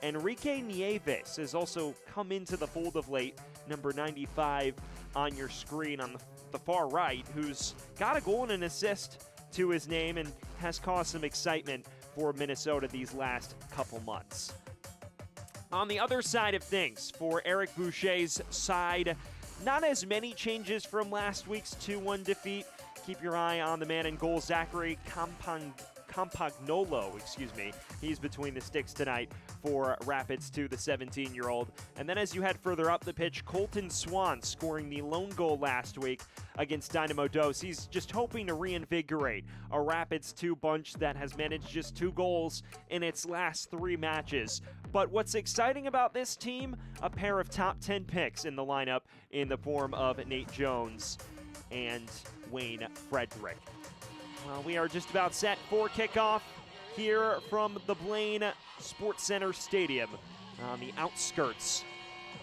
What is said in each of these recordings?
Enrique Nieves has also come into the fold of late, number 95 on your screen on the far right, who's got a goal and an assist to his name and has caused some excitement for Minnesota these last couple months. On the other side of things, for Eric Boucher's side, not as many changes from last week's 2-1 defeat. Keep your eye on the man in goal, Zachary Campagnolo, He's between the sticks tonight for Rapids 2, the 17-year-old. And then as you head further up the pitch, Colton Swan scoring the lone goal last week against Dynamo Dos. He's just hoping to reinvigorate a Rapids 2 bunch that has managed just 2 goals in its last 3 matches. But what's exciting about this team, a pair of top 10 picks in the lineup in the form of Nate Jones and Wayne Frederick. Well, we are just about set for kickoff here from the Blaine Sports Center Stadium on the outskirts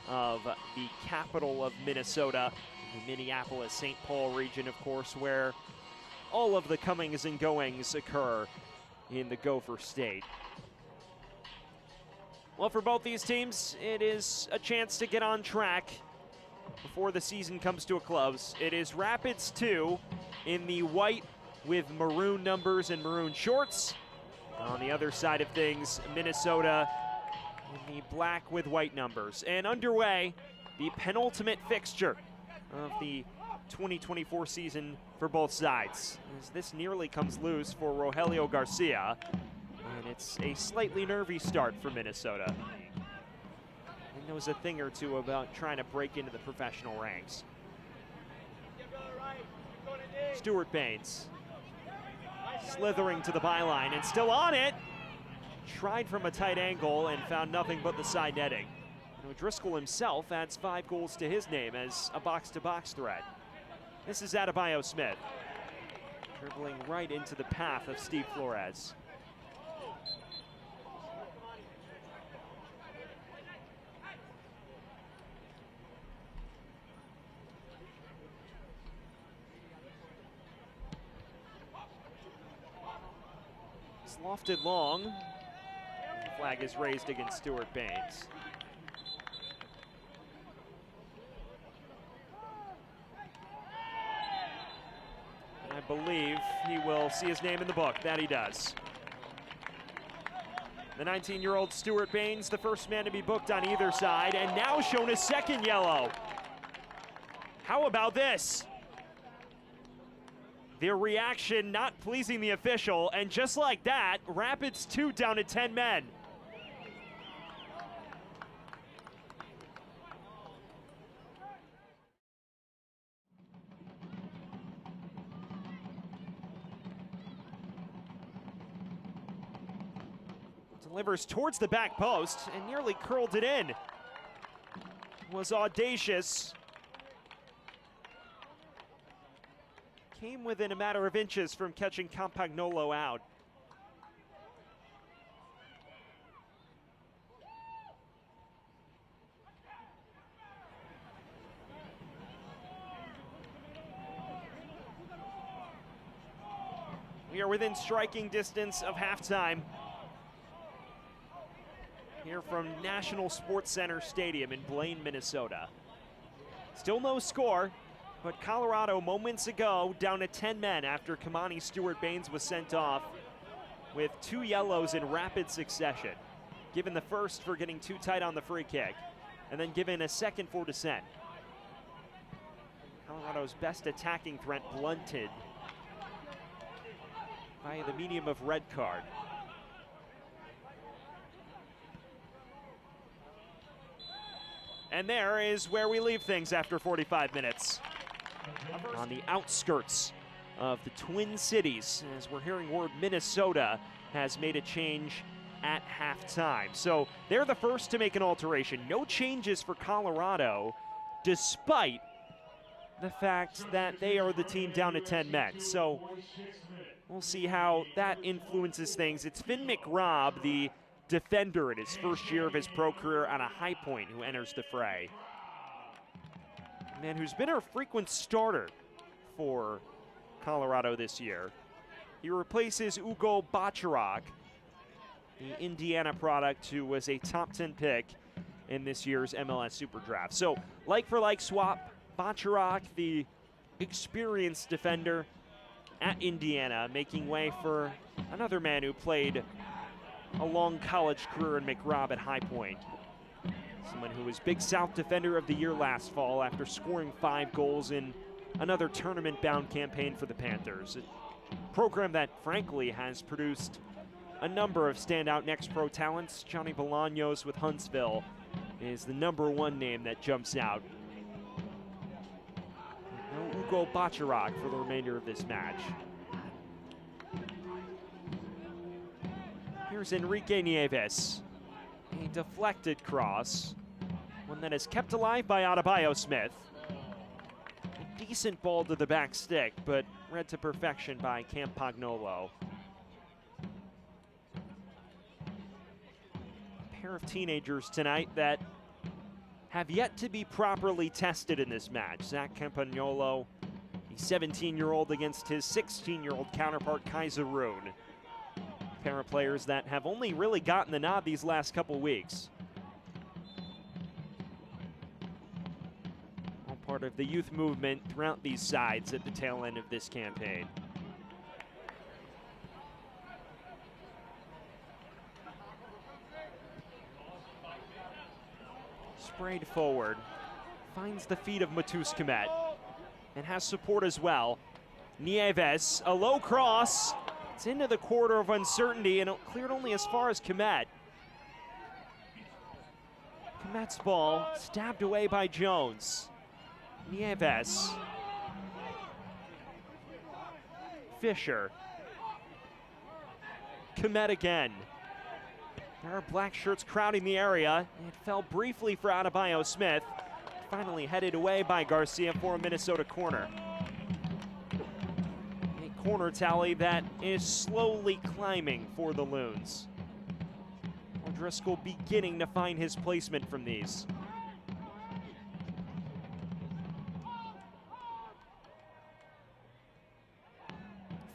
of the capital of Minnesota, the Minneapolis-St. Paul region, of course, where all of the comings and goings occur in the Gopher State. Well, for both these teams, it is a chance to get on track before the season comes to a close. It is Rapids 2 in the white with maroon numbers and maroon shorts. On the other side of things, Minnesota in the black with white numbers. And underway, the penultimate fixture of the 2024 season for both sides, as this nearly comes loose for Rogelio Garcia. And it's a slightly nervy start for Minnesota. He knows a thing or two about trying to break into the professional ranks. Stuart Baines slithering to the byline and still on it. Tried from a tight angle and found nothing but the side netting. And O'Driscoll himself adds 5 goals to his name as a box-to-box threat. This is Adebayo Smith, dribbling right into the path of Steve Flores. It's lofted long. The flag is raised against Stuart Baines. And I believe he will see his name in the book. That he does. The 19-year-old Stuart Baines, the first man to be booked on either side, and now shown a second yellow. How about this? Their reaction not pleasing the official, and just like that, Rapids 2 down to 10 men. Delivers towards the back post and nearly curled it in. Was audacious. Came within a matter of inches from catching Campagnolo out. We are within striking distance of halftime here from National Sports Center Stadium in Blaine, Minnesota. Still no score, but Colorado moments ago down to 10 men after Kamani Stuart Baines was sent off with 2 yellows in rapid succession. Given the first for getting too tight on the free kick, and then given a second for dissent. Colorado's best attacking threat blunted by the medium of red card. And there is where we leave things after 45 minutes. On the outskirts of the Twin Cities, as we're hearing word Minnesota has made a change at halftime. So they're the first to make an alteration. No changes for Colorado, despite the fact that they are the team down to 10 men. So we'll see how that influences things. It's Finn McRobb, the defender in his first year of his pro career on a high point, who enters the fray. A man who's been a frequent starter for Colorado this year. He replaces Ugo Bacharach, the Indiana product who was a top 10 pick in this year's MLS Super Draft. So like-for-like swap, Bacharach, the experienced defender at Indiana, making way for another man who played a long college career in McRobb at High Point. Someone who was Big South Defender of the Year last fall after scoring 5 goals in another tournament-bound campaign for the Panthers. A program that, frankly, has produced a number of standout next pro talents. Johnny Bolaños with Huntsville is the #1 name that jumps out. No Ugo Bacharach for the remainder of this match. Here's Enrique Nieves. A deflected cross, one that is kept alive by Adebayo Smith. A decent ball to the back stick, but read to perfection by Campagnolo. A pair of teenagers tonight that have yet to be properly tested in this match. Zach Campagnolo, a 17-year-old against his 16-year-old counterpart, Kaiser Rune. Pair of players that have only really gotten the nod these last couple weeks. All part of the youth movement throughout these sides at the tail end of this campaign. Sprayed forward, finds the feet of Matus Komet, and has support as well. Nieves, a low cross. It's into the corridor of uncertainty and cleared only as far as Komet. Komet's ball stabbed away by Jones. Nieves. Fisher. Komet again. There are black shirts crowding the area. It fell briefly for Adebayo Smith. Finally headed away by Garcia for a Minnesota corner. Corner tally that is slowly climbing for the Loons. O'Driscoll beginning to find his placement from these.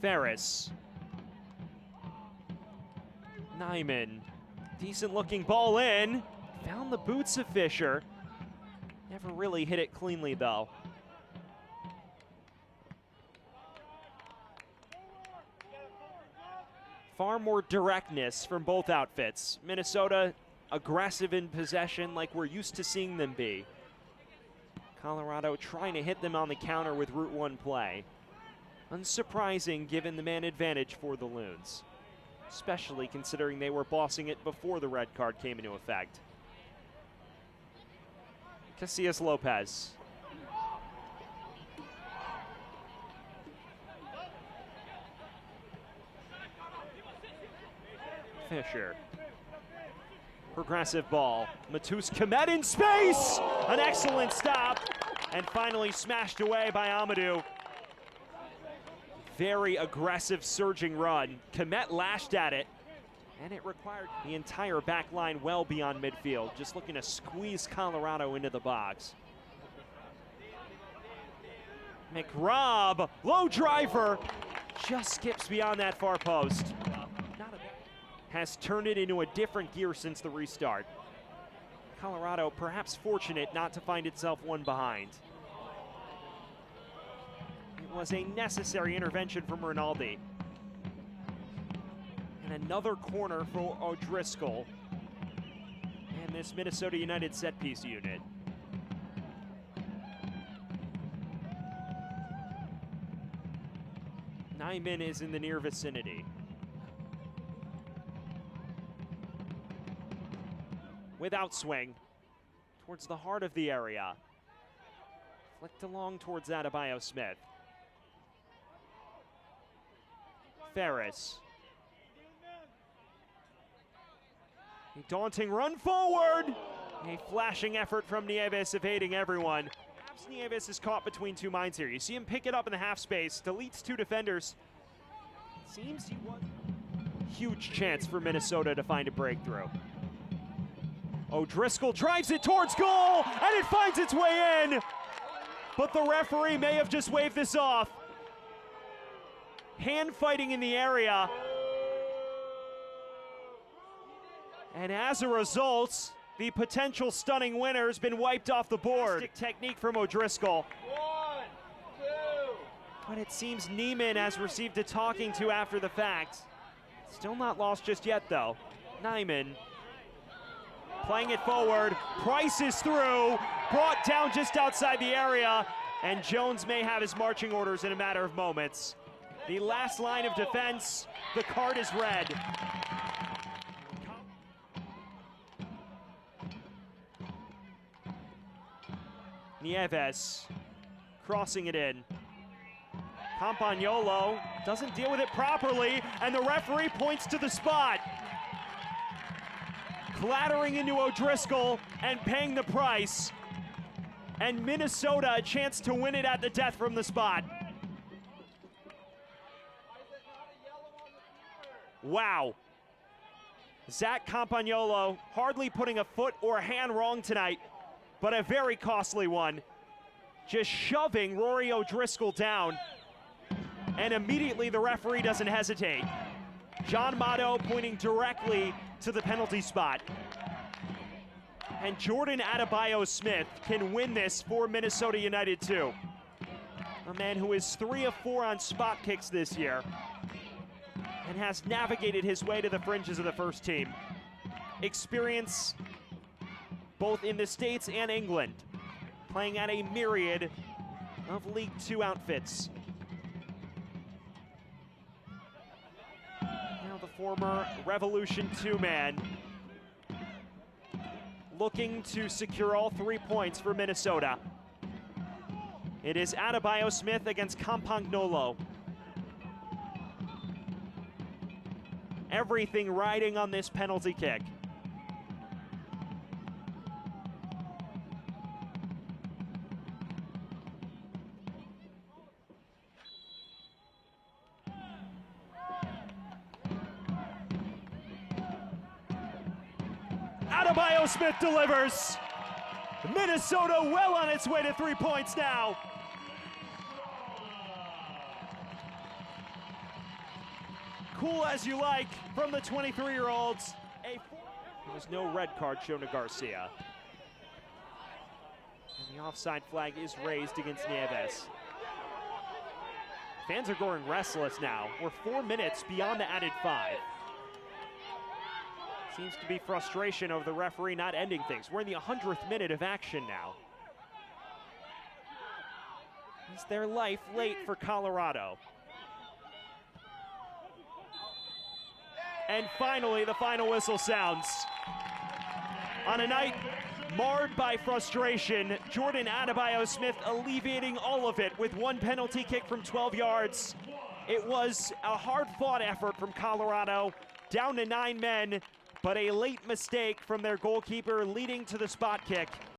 Ferris. Nyman. Decent looking ball in. Found the boots of Fisher. Never really hit it cleanly though. Far more directness from both outfits. Minnesota aggressive in possession like we're used to seeing them be. Colorado trying to hit them on the counter with Route 1 play. Unsurprising given the man advantage for the Loons, especially considering they were bossing it before the red card came into effect. Casillas Lopez. Fisher. Progressive ball. Matus Komet in space! An excellent stop. And finally smashed away by Amadou. Very aggressive surging run. Komet lashed at it. And it required the entire back line well beyond midfield. Just looking to squeeze Colorado into the box. McRobb, low driver. Just skips beyond that far post. Has turned it into a different gear since the restart. Colorado perhaps fortunate not to find itself one behind. It was a necessary intervention from Rinaldi. And another corner for O'Driscoll and this Minnesota United set piece unit. Nyman is in the near vicinity. Without swing, towards the heart of the area. Flicked along towards Adebayo Smith. Ferris. A daunting run forward. A flashing effort from Nieves evading everyone. Perhaps Nieves is caught between two minds here. You see him pick it up in the half space, deletes two defenders. Seems he won. Huge chance for Minnesota to find a breakthrough. O'Driscoll drives it towards goal, and it finds its way in. But the referee may have just waved this off. Hand fighting in the area. And as a result, the potential stunning winner has been wiped off the board. Technique from O'Driscoll. 1, 2. But it seems Neiman has received a talking to after the fact. Still not lost just yet, though. Nyman playing it forward. Price is through, brought down just outside the area, and Jones may have his marching orders in a matter of moments. The last line of defense, the card is red. Nieves crossing it in. Campagnolo doesn't deal with it properly, and the referee points to the spot. Clattering into O'Driscoll and paying the price. And Minnesota a chance to win it at the death from the spot. Wow. Zach Campagnolo hardly putting a foot or a hand wrong tonight, but a very costly one. Just shoving Rory O'Driscoll down. And immediately the referee doesn't hesitate. John Motto pointing directly to the penalty spot. And Jordan Adebayo-Smith can win this for Minnesota United too. A man who is 3 of 4 on spot kicks this year and has navigated his way to the fringes of the first team. Experience both in the States and England, playing at a myriad of League Two outfits. Now the former Revolution 2 man looking to secure all 3 points for Minnesota. It is Adebayo-Smith against Campagnolo. Everything riding on this penalty kick. Adebayo-Smith delivers. Minnesota well on its way to 3 points now. Cool as you like from the 23-year-olds. There was no red card shown to Garcia. And the offside flag is raised against Nieves. Fans are growing restless now. We're 4 minutes beyond the added 5. Seems to be frustration over the referee not ending things. We're in the 100th minute of action now. Is their life late for Colorado? And finally, the final whistle sounds. On a night marred by frustration, Jordan Adebayo-Smith alleviating all of it with 1 penalty kick from 12 yards. It was a hard-fought effort from Colorado, down to 9 men, but a late mistake from their goalkeeper leading to the spot kick.